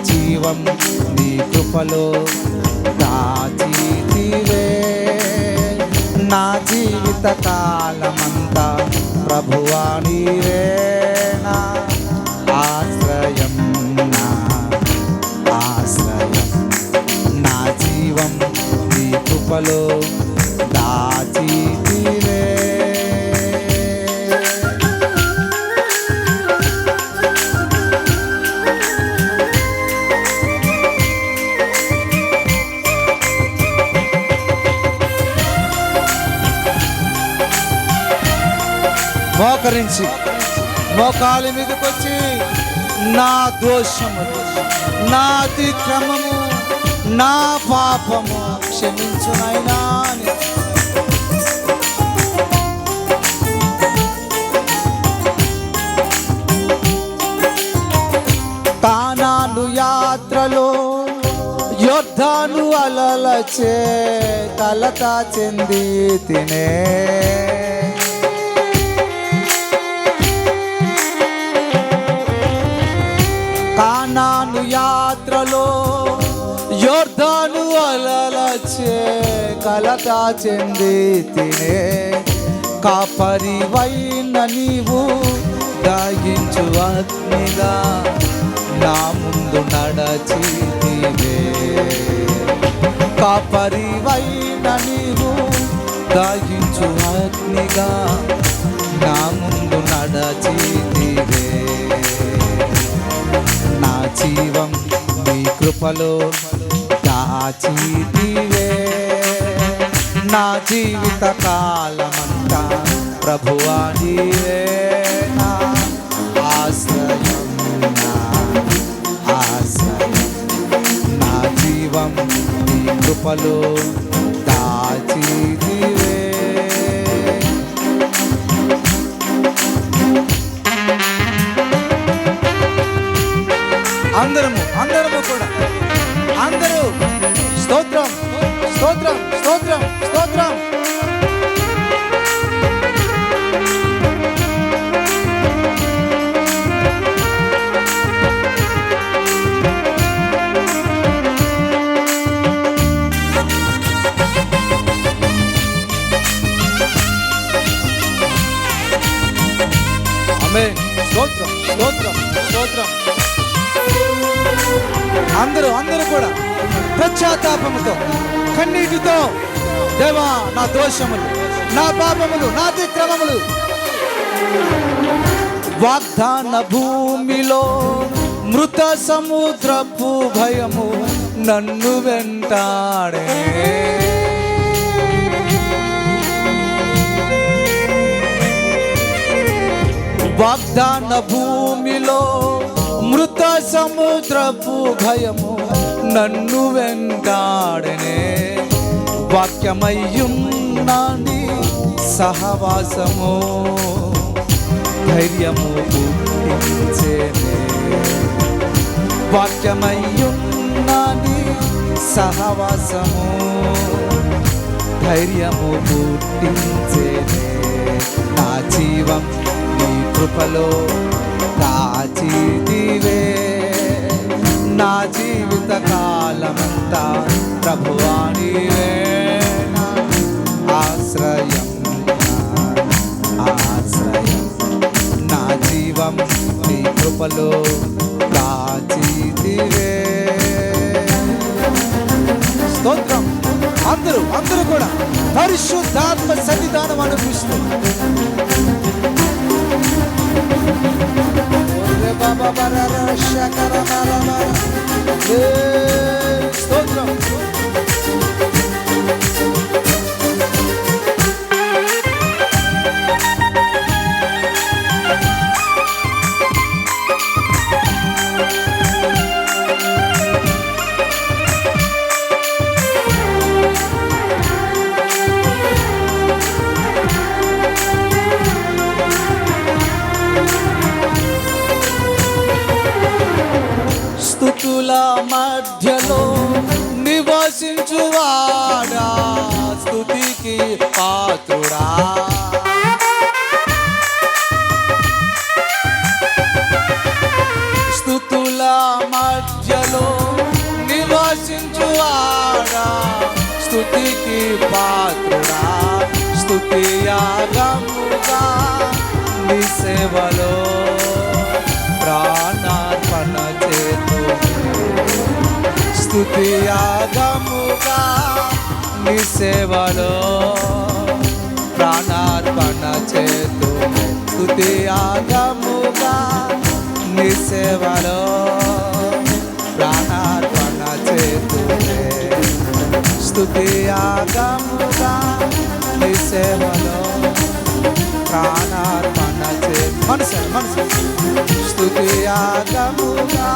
జీవం నీ కృపలో దాచితివే. నా జీవిత కాలమంతా ప్రభువా నీవే నా ఆశ్రయం, నా ఆశ్రయం. నా జీవం నీ కృపలో దాచితివే. మోకరించి మోకాలి మీదకొచ్చి నా దోషములు, నా అతిక్రమము, నా పాపము క్షమించు నాయనా. కానాను యాత్రలో యోర్దాను అలలచే కలత చెంది తినే. కానాను యాత్రలో యోర్దాను అలలచే కలత చెంది తినే. కాపరివైన నీవు దాగించు అగ్నిగా నా ముందు నడచితివే. కాపరివైన నీవు దాగించు అగ్నిగా నా ముందు నడచితివే. నా జీవం నీ కృపలో దాచితివే. నా జీవిత కాలమంతా ప్రభువా నీవే నా ఆశ్రయం, నా ఆశ్రయం. నా జీవం నీ కృపలో దాచితివే. అందరము కూడా అందరూ స్తోత్రం స్తోత్రం స్తోత్రం స్తోత్రం. ఆమేన్. స్తోత్రం స్తోత్రం స్తోత్రం. అందరూ కూడా పశ్చాత్తాపముతో కన్నీటితో దేవా నా దోషములు, నా పాపములు, నా అతిక్రమములు. వాగ్దాన భూమిలో మృత సముద్రపు భయము నన్ను వెంటాడే. వాగ్దాన భూమిలో మృత సముద్రపు భయము నన్ను వెంటాడనే. వాక్యమయ్యున్నాని సహవాసము ధైర్యము పుట్టించేనే. వాక్యమయ్యున్నాని సహవాసము ధైర్యము పుట్టించేనే. నా జీవం నీ కృపలో దాచితివే. నా జీవిత కాలమంతా ప్రభువా నీవే నా ఆశ్రయం, నా ఆశ్రయం. నా జీవం నీ కృపలో దాచితివే. స్తోత్రం. అందరూ కూడా పరిశుద్ధాత్మ సన్నిధానం అనుభవిస్తూ స్తోత్రం. స్తుతుల మధ్యలో నివసించువాడా, స్తుతికి పాత్రుడా. స్తుతుల మధ్య మధ్యలో నివసించువాడా స్తుతికి పాత్రుడా స్తుతి యాగముగా నీ సేవలో ప్రాణార్పణ చేతు స్తుతి యాగముగా నీ సేవలో ప్రాణార్పణ చేతు స్తుతి యాగముగా నీ సేవలో ప్రాణార్పణ చేతు స్తుతి యాగముగా నీ సేవలో ప్రాణార్పణ చేతు మనసు స్తుతి యాగముగా